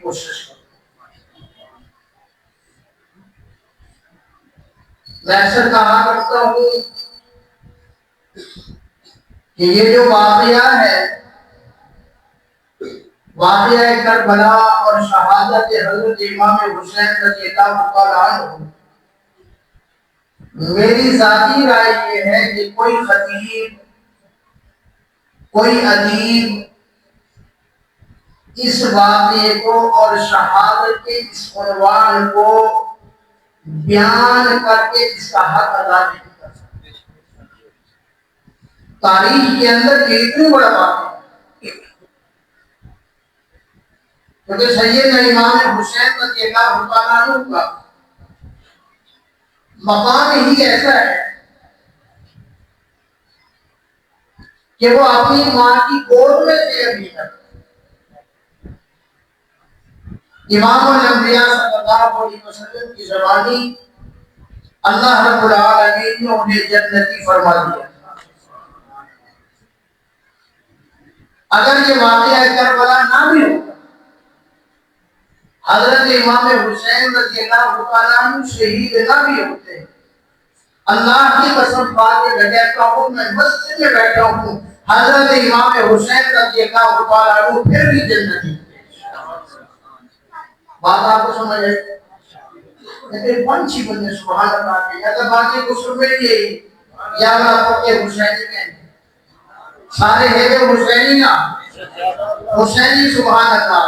کوشش کروں. میں اکثر کہا کرتا ہوں کہ یہ جو واقعہ ہے، واقعہ کربلا اور شہادت حضرت امام حسین رضی اللہ تعالیٰ عنہ، میری ذاتی رائے یہ ہے کہ کوئی خطیب، کوئی ادیب اس واقعے کو اور شہادت کے اس عنوان کو بیان کر کے اس کا حق ادا نہیں کر سکتے. تاریخ کے اندر یہ اتنی بڑا واقعہ ہے کیونکہ سیدنا امام حسین رضی اللہ تعالیٰ عنہ کا مقام ہی ایسا ہے کہ وہ اپنی ماں کی گود میں تھے ابھی تک. امام الانبیاء صلی اللہ علیہ وسلم کی زبانی اللہ رب العالمین نے انہیں جنتی فرما دیا. اگر یہ واقعہ کربلا نہ بھی ہوتا، حضرت امام حسین رضی اللہ تعالیٰ عنہ شہید نہ بھی ہوتے، اللہ کی قسم کھا کے کہتا ہوں، میں مسجد میں بیٹھا ہوں، حضرت امام حسین رضی اللہ تعالیٰ عنہ پھر بھی جنتی. بات آپ کو سمجھ آئی؟ لیکن پنچھی بندے سبحان اللہ کے یا تو باقی کو سن میں یہ یا اللہ پکے حسینی میں سارے ہے حسینی نا حسینی سبحان اللہ.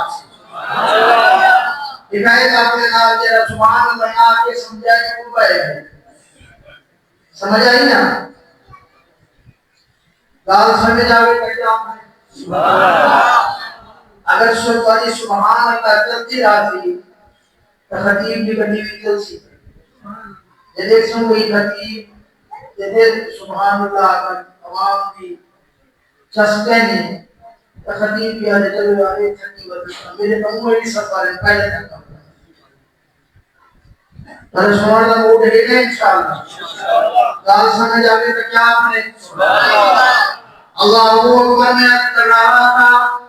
ہدایت آپ نے نام دیا سبحان اللہ آپ کے سمجھائے کو ہے. سمجھ آئی نا؟ گال سمجھ آگے کہتے ہیں اگر سبحان سبحان اللہ چلتی رہتی تو خطیب بھی کبھی بھی چل سی. جدے سن ہوئی خطیب جدے سبحان اللہ کا عوام کی چسکے نہیں تو خطیب بھی آنے چلو آنے خطیب میرے کموں بھی سب بارے پہلے کرتا ہوں. پر سبحان اللہ موٹ ہے گا انشاءاللہ. گال سمجھ آگے تو کیا آپ نے اللہ اکبر میں کر رہا تھا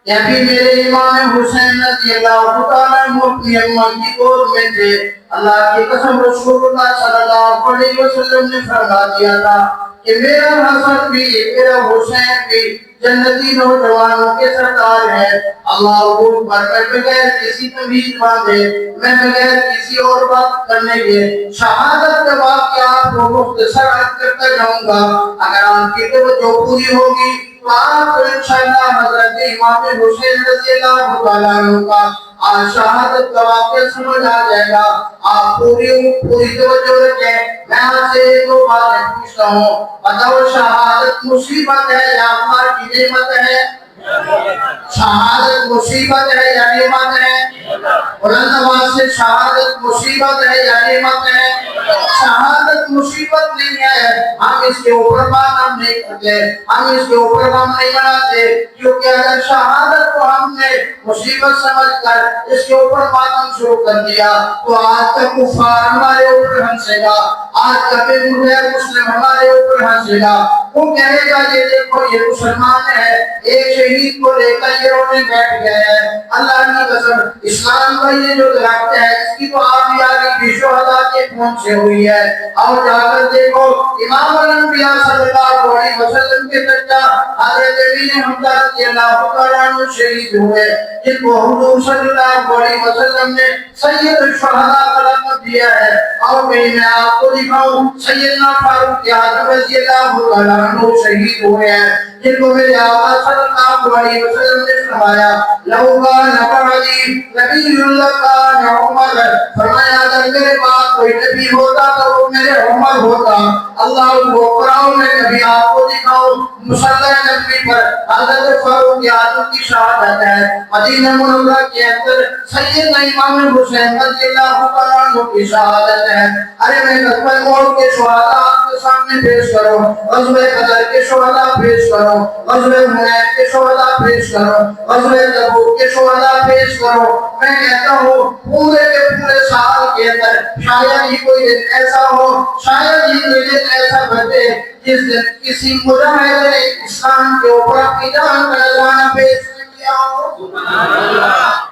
کہ ابھی میرے امام حسین رضی اللہ تعالیٰ عنہ اپنی اماں کی گود میں تھے. اللہ کی قسم رسول اللہ صلی اللہ علیہ وسلم نے فرما دیا تھا کہ میرا حسن بھی میرا حسین بھی جنتی نوجوانوں کے سردار ہے. اللہ اکبر میں بغیر کسی تمہید باندھے میں بغیر کسی اور بات کرنے کے شہادت کے واقعات کو مختصر عرض کرتا جاؤں گا. اگر آپ کی توجہ پوری ہوگی تو آپ انشاءاللہ حضرت امام حسین رضی اللہ تعالیٰ عنہ کا آج شہادت کا واقعہ سمجھ آ جائے گا. آپ پوری توجہ رکھیں. میں آپ سے دو باتیں پوچھتا ہوں، بتاؤ شہادت مصیبت ہے یا اللہ کی نعمت ہے؟ شہادت مصیبت ہے یا نعمت ہے؟ بلند آواز سے شہادت مصیبت ہے یا نعمت ہے؟ شہادت مصیبت نہیں ہے. ہم اس کے اوپر بات ہم نہیں کرتے، ہم اس کے اوپر ہم نہیں بناتے، کیونکہ اگر شہادت کو ہم نے مصیبت سمجھ کر اس کے اوپر بات ہم شروع کر دیا تو آج کا کفار ہمارے اوپر ہنسے گا، آج کا بے غیر مسلم ہمارے اوپر ہنسے گا. وہ کہے گا یہ دیکھو یہ مسلمان ہے، ایک شہید کو لے کر یہ رونے بیٹھ گئے ہیں. اللہ کی قسم اسلام کا یہ جو درخت ہے اس کی تو آبیاری بھی شہداء کے خون سے ہوئی ہے. اور جا کر دیکھو امام الانبیاء صلی اللہ علیہ وسلم کے چچا حضرت امین حمزہ رضی اللہ تعالیٰ عنہ شہید ہوئے، جن کو حضور صلی اللہ علیہ وسلم نے سید الشہداء کا لقب دیا ہے. اور میں آپ کو دکھاؤں سیدنا فاروق اعظم رضی اللہ تعالیٰ عنہ شہید ہوئے ہیں، جن کو میرے آقا صلی اللہ علیہ وسلم نے فرمایا لو کان بعدی نبی اللہ کان عمر، فرمایا اگر میرے پاس کوئی نبی ہوتا تو وہ میرے عمر ہوتا. اللہ کو قرآن میں نبی آپ کو دکھاؤ مصلی نبی پر حضرت فاروق اعظم کی شہادت ہے. مدینہ منورہ کے اندر سیدنا امام حسین رضی اللہ تعالیٰ عنہ کی شہادت ہے. ارے میں غزوہ موت کے شہداء آپ کے سامنے پیش کرو، غزوہ بدر کے شہداء پیش کرو، غزوہ حنین کے شہداء پیش کرو، غزوہ تبوک کے شہداء پیش کرو. میں کہتا ہوں پورے کے پورے سال کے اندر شاید ہی کوئی دن ایسا ہو، شاید ہی کوئی دن ایسا بچے جس دن کسی مجاہد نے اسلام کے اوپر اپنی جان کا نذرانہ پیش کیا ہو؟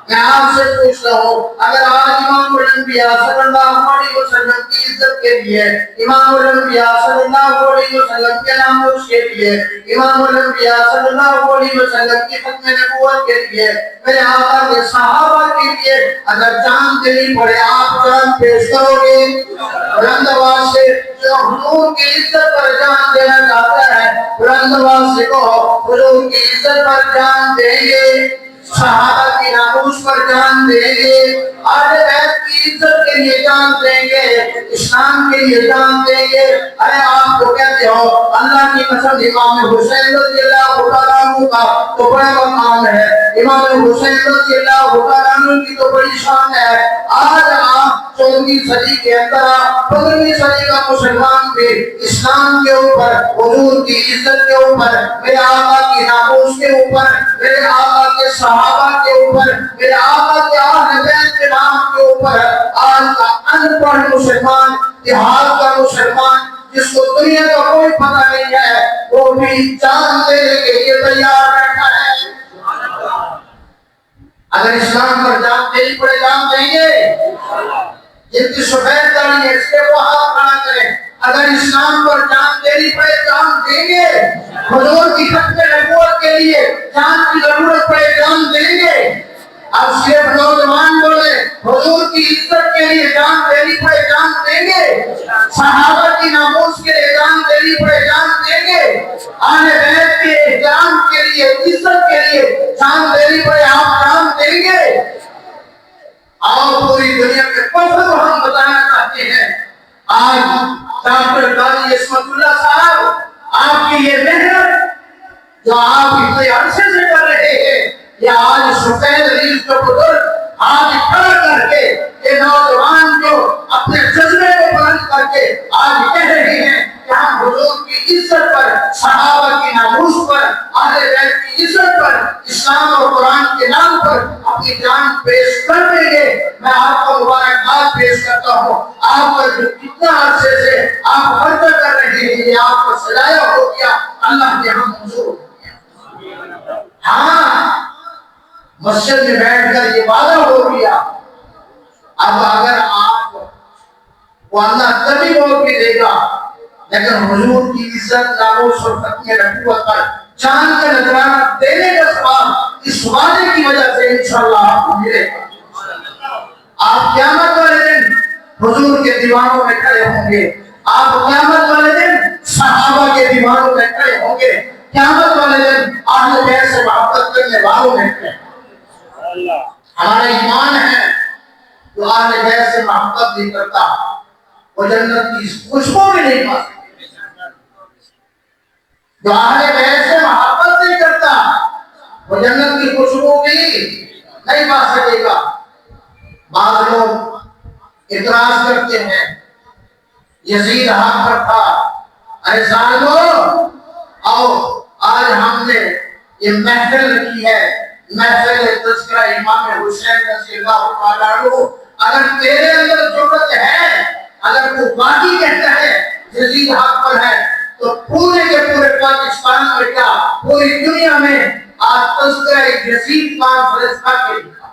میں آپ سے پوچھتا ہوں اگر آج امام الانبیاء صلی اللہ علیہ وسلم کی عزت کے لیے، امام الانبیاء صلی اللہ علیہ وسلم کے ناموس کے لیے، امام الانبیاء صلی اللہ علیہ وسلم کی ختم نبوت کے لیے، میرے آقا کے صحابہ کے لیے اگر جان دینی پڑے آپ جان پیش کرو گے؟ بلند آواز سے جو حضور کی عزت پر جان دینا چاہتا ہے بلند آواز سے کہو حضور کی عزت پر جان دیں گے، صحابہ کی ناموس پر جان دیں گے، اہل بیت کی عزت کے لیے جان دیں گے، اسلام کے لیے جان دیں گے۔ ارے آپ تو کہتے ہو اللہ کی قسم امام حسین رضی اللہ تعالیٰ عنہ کا تو بڑا مقام ہے، امام حسین رضی اللہ تعالیٰ عنہ کی تو بڑی شان ہے۔ آج آپ 14ویں صدی کے اندر 15ویں صدی کا مسلمان بھی اسلام کے اوپر، حضور کی عزت کے اوپر، میرے آقا کی ناموس کے اوپر، میرے آقا کے صحابہ کے اوپر، میرے آقا کے اہل بیت کے نام کے اوپر آج کا ان پڑھ مسلمان، دیہات کا مسلمان جس کو دنیا کا کوئی پتہ نہیں ہے وہ بھی جان دینے کے لیے تیار بیٹھا ہے۔ اگر اسلام پر جان دینی پڑے جان دیں گے، جن کی سفید داڑھی ہے اس کے وہ ہاتھ کھڑا کریں، اگر اسلام پر جان دینی پڑے جان دیں گے، حضور کی ختم نبوت کے لیے جان کی ضرورت پڑے جان دیں گے۔ اب صرف نوجوان بولے حضور کی عزت کے لیے جان دینی پڑے جان دیں گے، صحابہ کی ناموس کے لیے جان دینی پڑے جان دیں گے، اہل بیت کے احترام کے لیے عزت کے لیے جان دینی پڑے آپ جان دیں گے۔ اور پوری دنیا کے کفر کو ہم بتانا چاہتے ہیں۔ آج ڈاکٹر قاضی عصمت اللہ صاحب آپ کی یہ محنت جو آپ اتنے عرصے سے کر رہے ہیں، یا آج سفید ریز جو بزرگ آج کھڑا کر کے یہ نوجوان جو اپنے جذبے کو بلند کر کے آج کہہ رہے ہیں کہ ہم حضور کی عزت پر، صحابہ کی ناموس پر، اہل بیت کی عزت پر، اسلام اور قرآن کے نام پر اپنی جان پیش کر دیں گے، میں آپ کو مبارکباد پیش کرتا ہوں۔ آپ کا جو کتنا عرصے سے آپ خرچہ کر رہے ہیں یہ آپ کو سجایا ہو گیا، اللہ کے ہم منظور ہو گیا۔ ہاں مسجد میں بیٹھ کر یہ وعدہ ہو گیا، اب اگر آپ کو اللہ تبھی موت بھی دے گا لیکن حضور کی عزت، ناموس اور ختم نبوت پر جان کا نذرانہ دینے کا ثواب اس وعدے کی وجہ سے انشاءاللہ آپ کو ملے گا۔ آپ قیامت والے دن حضور کے دیوانوں میں کھڑے ہوں گے، آپ قیامت والے دن صحابہ کے دیوانوں میں کھڑے ہوں گے، قیامت والے دن اہل بیت سے محبت کرنے والوں میں کھڑے ہوں گے۔ ہمارا ایمان ہے جو اہل بیت سے محبت نہیں کرتا وہ جنت کی خوشبو بھی نہیں پا سکتا، جو اہل بیت سے محبت نہیں کرتا وہ جنت کی خوشبو بھی نہیں پا سکے گا۔ بعض لوگ اعتراض کرتے ہیں یزید حق پر تھا، ارے ظالمو آؤ آج ہم نے یہ محفل رکھی ہے، محفل تذکرہ امام حسین رضی اللہ تعالیٰ عنہ، اگر تیرے اندر جرأت ہے، اگر تو باقی کہتا ہے یزید حق پر ہے تو پورے کے پورے پاکستان میں کیا پوری دنیا میں آج تذکرہ یزید کانفرنس کا کے دکھا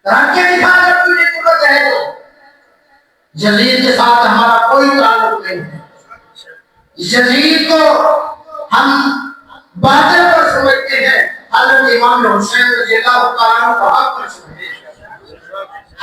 رکھ کے دکھا اگر تجھے جرأت ہے تو۔ یزید کے ساتھ ہمارا کوئی تعلق نہیں ہے، یزید کو ہم باطل پر سمجھتے ہیں، حضرت امام حسین رضی اللہ تعالیٰ عنہ کو حق پر سمجھتے ہیں۔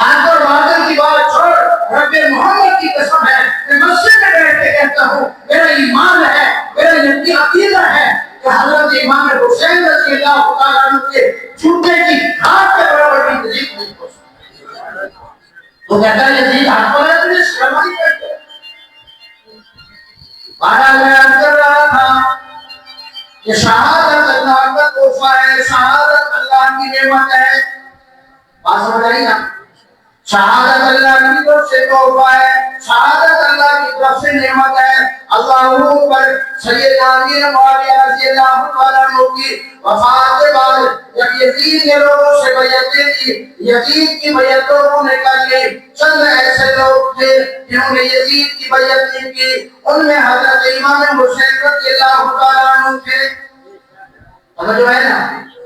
حق اور باطل کی بات چھوڑ، رب محمد کی قسم ہے میں مسجد میں بیٹھ کے کہتا ہوں میرا ایمان ہے، میرا یقین عقیدہ ہے کہ حضرت امام حسین رضی اللہ تعالیٰ عنہ کے جوتے کی گھاٹ کے برابر بھی یزید نہیں ہو سکتا۔ تو کہتا ہے یزید حق پر ہے تو یہ شرمائی کرتے ہیں۔ بارہ میں عرض کر رہا تھا کہ شہادت اللہ کا تحفہ ہے، شہادت اللہ کی نعمت ہے، بات سمجھ آئی نا؟ شہادت اللہ کی طرف سے تحفہ ہے، شہادت اللہ کی طرف سے نعمت ہے۔ اللہ اکبر۔ سیدنا امیر معاویہ رضی اللہ تعالیٰ عنہ کی وفات کے بعد جب یزید نے لوگوں سے بیعت لے لی، یزید کی بیعت لوگوں نے کر لی، چند ایسے لوگ تھے جنہوں نے یزید کی بیعت نہیں کی، ان میں حضرت امام حسین رضی اللہ تعالیٰ عنہ تھے۔ سمجھ میں آیا نا